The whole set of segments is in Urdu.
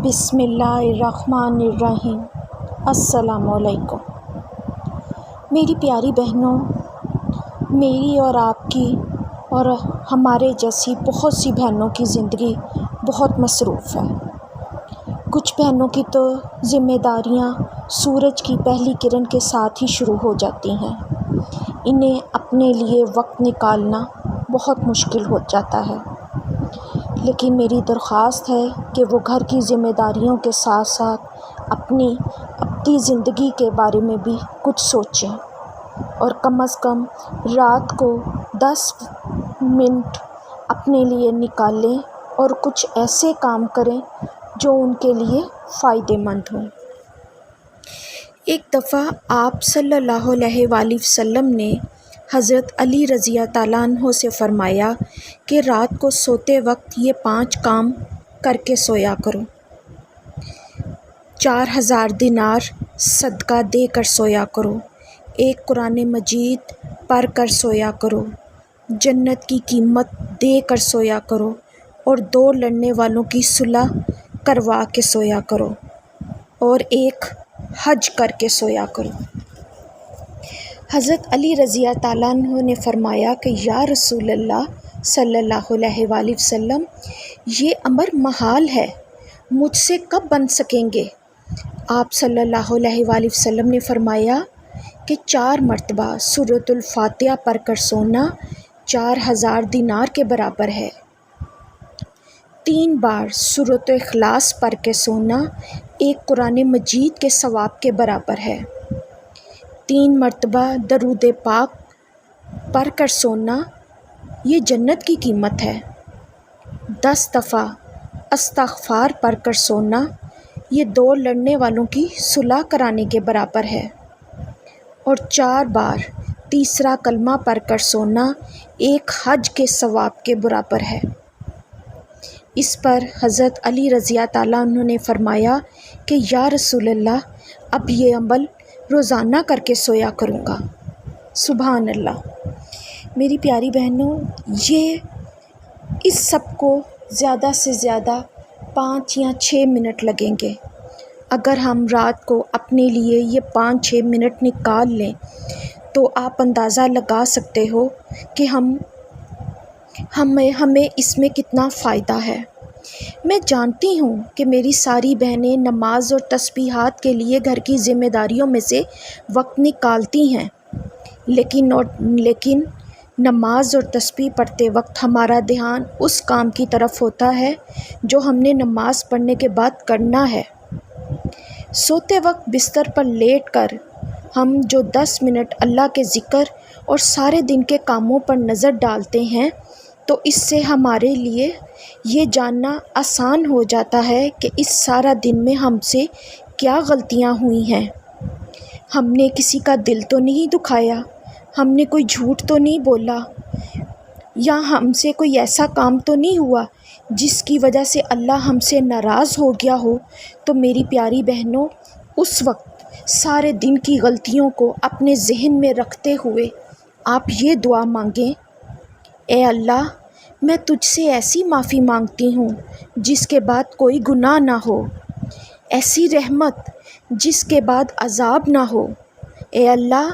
بسم اللہ الرحمن الرحیم۔ السلام علیکم میری پیاری بہنوں، میری اور آپ کی اور ہمارے جیسی بہت سی بہنوں کی زندگی بہت مصروف ہے۔ کچھ بہنوں کی تو ذمہ داریاں سورج کی پہلی کرن کے ساتھ ہی شروع ہو جاتی ہیں۔ انہیں اپنے لیے وقت نکالنا بہت مشکل ہو جاتا ہے، لیکن میری درخواست ہے کہ وہ گھر کی ذمہ داریوں کے ساتھ ساتھ اپنی زندگی کے بارے میں بھی کچھ سوچیں اور کم از کم رات کو 10 منٹ اپنے لیے نکالیں اور کچھ ایسے کام کریں جو ان کے لیے فائدہ مند ہوں۔ ایک دفعہ آپ صلی اللہ علیہ وآلہ وسلم نے حضرت علی رضی اللہ تعالیٰ عنہ سے فرمایا کہ رات کو سوتے وقت یہ 5 کام کر کے سویا کرو۔ 4000 دینار صدقہ دے کر سویا کرو، ایک قرآن مجید پڑھ کر سویا کرو، جنت کی قیمت دے کر سویا کرو اور 2 لڑنے والوں کی صلح کروا کے سویا کرو اور ایک حج کر کے سویا کرو۔ حضرت علی رضی اللہ تعالیٰ عنہ نے فرمایا کہ یا رسول اللہ صلی اللہ علیہ وآلہ وسلم، یہ امر محال ہے، مجھ سے کب بن سکیں گے؟ آپ صلی اللہ علیہ وآلہ وسلم نے فرمایا کہ 4 مرتبہ سورۃ الفاتحہ پڑھ کر سونا 4000 دینار کے برابر ہے، 3 بار سورۃ اخلاص پڑھ کے سونا ایک قرآن مجید کے ثواب کے برابر ہے، 3 مرتبہ درود پاک پڑھ کر سونا یہ جنت کی قیمت ہے، 10 دفعہ استغفار پڑھ کر سونا یہ 2 لڑنے والوں کی صلح کرانے کے برابر ہے اور 4 بار تیسرا کلمہ پڑھ کر سونا ایک حج کے ثواب کے برابر ہے۔ اس پر حضرت علی رضی اللہ تعالیٰ عنہ نے فرمایا کہ یا رسول اللہ، اب یہ عمل روزانہ کر کے سویا کروں گا۔ سبحان اللہ۔ میری پیاری بہنوں، یہ اس سب کو زیادہ سے زیادہ 5 یا 6 منٹ لگیں گے۔ اگر ہم رات کو اپنے لیے یہ 5-6 منٹ نکال لیں تو آپ اندازہ لگا سکتے ہو کہ ہمیں اس میں کتنا فائدہ ہے۔ میں جانتی ہوں کہ میری ساری بہنیں نماز اور تسبیحات کے لیے گھر کی ذمہ داریوں میں سے وقت نکالتی ہیں، لیکن نماز اور تسبیح پڑھتے وقت ہمارا دھیان اس کام کی طرف ہوتا ہے جو ہم نے نماز پڑھنے کے بعد کرنا ہے۔ سوتے وقت بستر پر لیٹ کر ہم جو 10 منٹ اللہ کے ذکر اور سارے دن کے کاموں پر نظر ڈالتے ہیں تو اس سے ہمارے لیے یہ جاننا آسان ہو جاتا ہے کہ اس سارا دن میں ہم سے کیا غلطیاں ہوئی ہیں۔ ہم نے کسی کا دل تو نہیں دکھایا، ہم نے کوئی جھوٹ تو نہیں بولا، یا ہم سے کوئی ایسا کام تو نہیں ہوا جس کی وجہ سے اللہ ہم سے ناراض ہو گیا ہو۔ تو میری پیاری بہنوں، اس وقت سارے دن کی غلطیوں کو اپنے ذہن میں رکھتے ہوئے آپ یہ دعا مانگیں، اے اللہ، میں تجھ سے ایسی معافی مانگتی ہوں جس کے بعد کوئی گناہ نہ ہو، ایسی رحمت جس کے بعد عذاب نہ ہو۔ اے اللہ،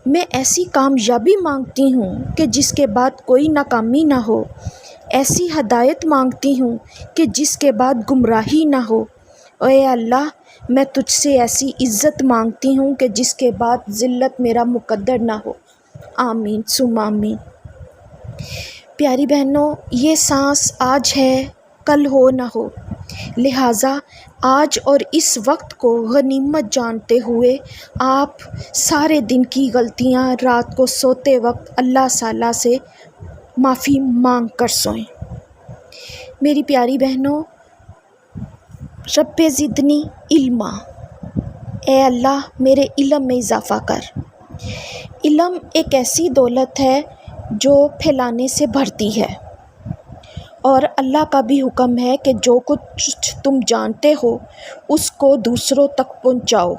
میں ایسی کامیابی مانگتی ہوں کہ جس کے بعد کوئی ناکامی نہ ہو، ایسی ہدایت مانگتی ہوں کہ جس کے بعد گمراہی نہ ہو۔ اے اللہ، میں تجھ سے ایسی عزت مانگتی ہوں کہ جس کے بعد ذلت میرا مقدر نہ ہو۔ آمین ثم آمین۔ پیاری بہنوں، یہ سانس آج ہے، کل ہو نہ ہو، لہٰذا آج اور اس وقت کو غنیمت جانتے ہوئے آپ سارے دن کی غلطیاں رات کو سوتے وقت اللہ تعالیٰ سے معافی مانگ کر سوئیں۔ میری پیاری بہنوں، رب زدنی علما، اے اللہ میرے علم میں اضافہ کر۔ علم ایک ایسی دولت ہے جو پھیلانے سے بڑھتی ہے، اور اللہ کا بھی حکم ہے کہ جو کچھ تم جانتے ہو اس کو دوسروں تک پہنچاؤ،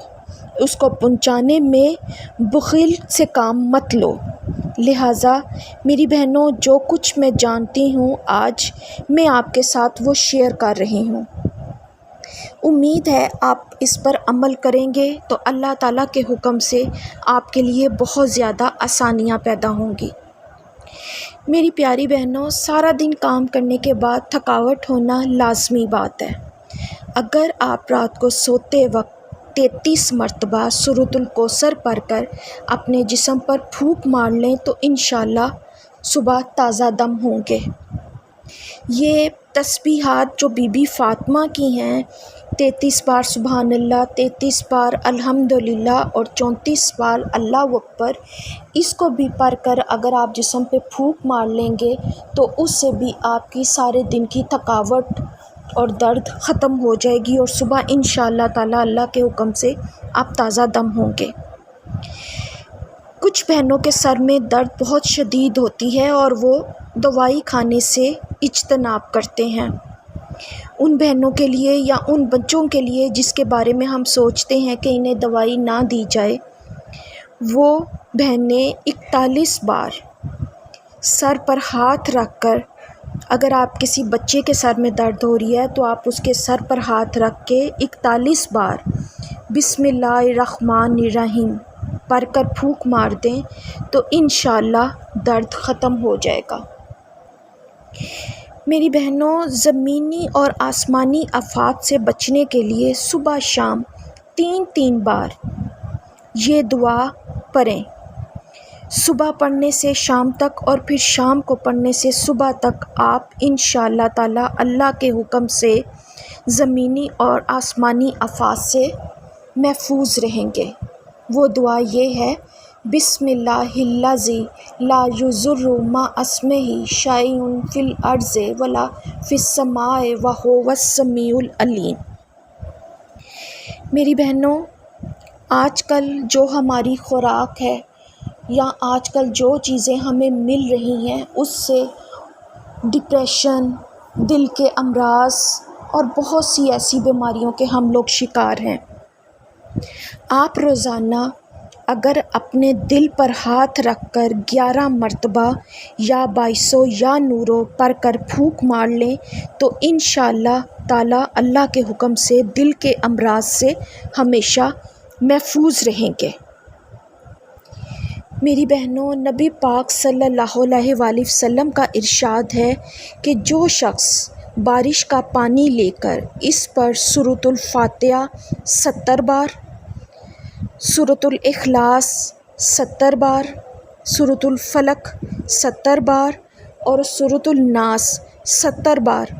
اس کو پہنچانے میں بخل سے کام مت لو۔ لہٰذا میری بہنوں، جو کچھ میں جانتی ہوں آج میں آپ کے ساتھ وہ شیئر کر رہی ہوں۔ امید ہے آپ اس پر عمل کریں گے تو اللہ تعالیٰ کے حکم سے آپ کے لیے بہت زیادہ آسانیاں پیدا ہوں گی۔ میری پیاری بہنوں، سارا دن کام کرنے کے بعد تھکاوٹ ہونا لازمی بات ہے۔ اگر آپ رات کو سوتے وقت 33 مرتبہ سورۃ الکوثر پڑھ کر اپنے جسم پر پھونک مار لیں تو انشاءاللہ صبح تازہ دم ہوں گے۔ یہ تسبیحات جو بی بی فاطمہ کی ہیں، 33 بار سبحان اللہ، 33 بار الحمدللہ اور 34 بار اللہ اکبر، اس کو بھی پڑھ کر اگر آپ جسم پہ پھونک مار لیں گے تو اس سے بھی آپ کی سارے دن کی تھکاوٹ اور درد ختم ہو جائے گی، اور صبح انشاءاللہ تعالیٰ اللہ کے حکم سے آپ تازہ دم ہوں گے۔ کچھ بہنوں کے سر میں درد بہت شدید ہوتی ہے اور وہ دوائی کھانے سے اجتناب کرتے ہیں۔ ان بہنوں کے لیے یا ان بچوں کے لیے جس کے بارے میں ہم سوچتے ہیں کہ انہیں دوائی نہ دی جائے، وہ بہنیں 41 بار سر پر ہاتھ رکھ کر، اگر آپ کسی بچے کے سر میں درد ہو رہی ہے تو آپ اس کے سر پر ہاتھ رکھ کے 41 بار بسم اللہ الرحمن الرحیم پڑھ کر پھونک مار دیں تو انشاءاللہ درد ختم ہو جائے گا۔ میری بہنوں، زمینی اور آسمانی آفات سے بچنے کے لیے صبح شام 3 بار یہ دعا پڑھیں۔ صبح پڑھنے سے شام تک اور پھر شام کو پڑھنے سے صبح تک آپ انشاءاللہ تعالیٰ اللہ کے حکم سے زمینی اور آسمانی آفات سے محفوظ رہیں گے۔ وہ دعا یہ ہے: بسم اللہ الذی لا یضر مع اسمہ شیء فی الارض ولا فی السماء وہو السمیع العلیم۔ میری بہنوں، آج کل جو ہماری خوراک ہے یا آج کل جو چیزیں ہمیں مل رہی ہیں، اس سے ڈپریشن، دل کے امراض اور بہت سی ایسی بیماریوں کے ہم لوگ شکار ہیں۔ آپ روزانہ اگر اپنے دل پر ہاتھ رکھ کر 11 مرتبہ یا 22 یا نورو پڑھ کر پھونک مار لیں تو انشاءاللہ تعالیٰ اللہ کے حکم سے دل کے امراض سے ہمیشہ محفوظ رہیں گے۔ میری بہنوں، نبی پاک صلی اللہ علیہ وآلہ وسلم کا ارشاد ہے کہ جو شخص بارش کا پانی لے کر اس پر سورۃ الفاتحہ 70 بار، سورۃ الاخلاص 70 بار، سورۃ الفلق 70 بار اور سورۃ الناس 70 بار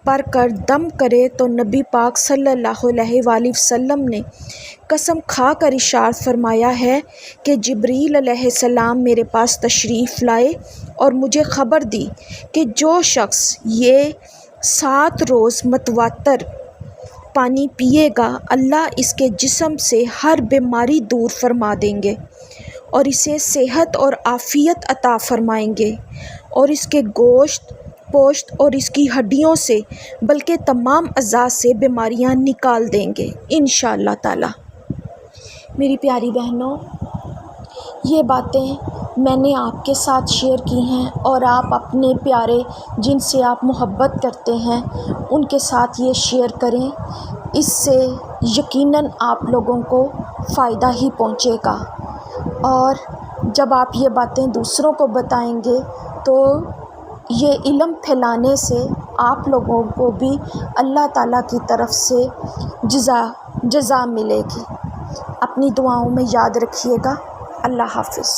پڑھ کر دم کرے تو نبی پاک صلی اللہ علیہ وآلہ وسلم نے قسم کھا کر ارشاد فرمایا ہے کہ جبریل علیہ السلام میرے پاس تشریف لائے اور مجھے خبر دی کہ جو شخص یہ 7 روز متواتر پانی پیے گا، اللہ اس کے جسم سے ہر بیماری دور فرما دیں گے اور اسے صحت اور عافیت عطا فرمائیں گے، اور اس کے گوشت پوشت اور اس کی ہڈیوں سے بلکہ تمام اعضاء سے بیماریاں نکال دیں گے انشاءاللہ تعالی۔ میری پیاری بہنوں، یہ باتیں میں نے آپ کے ساتھ شیئر کی ہیں اور آپ اپنے پیارے جن سے آپ محبت کرتے ہیں ان کے ساتھ یہ شیئر کریں، اس سے یقیناً آپ لوگوں کو فائدہ ہی پہنچے گا، اور جب آپ یہ باتیں دوسروں کو بتائیں گے تو یہ علم پھیلانے سے آپ لوگوں کو بھی اللہ تعالیٰ کی طرف سے جزا ملے گی۔ اپنی دعاؤں میں یاد رکھیے گا۔ اللہ حافظ۔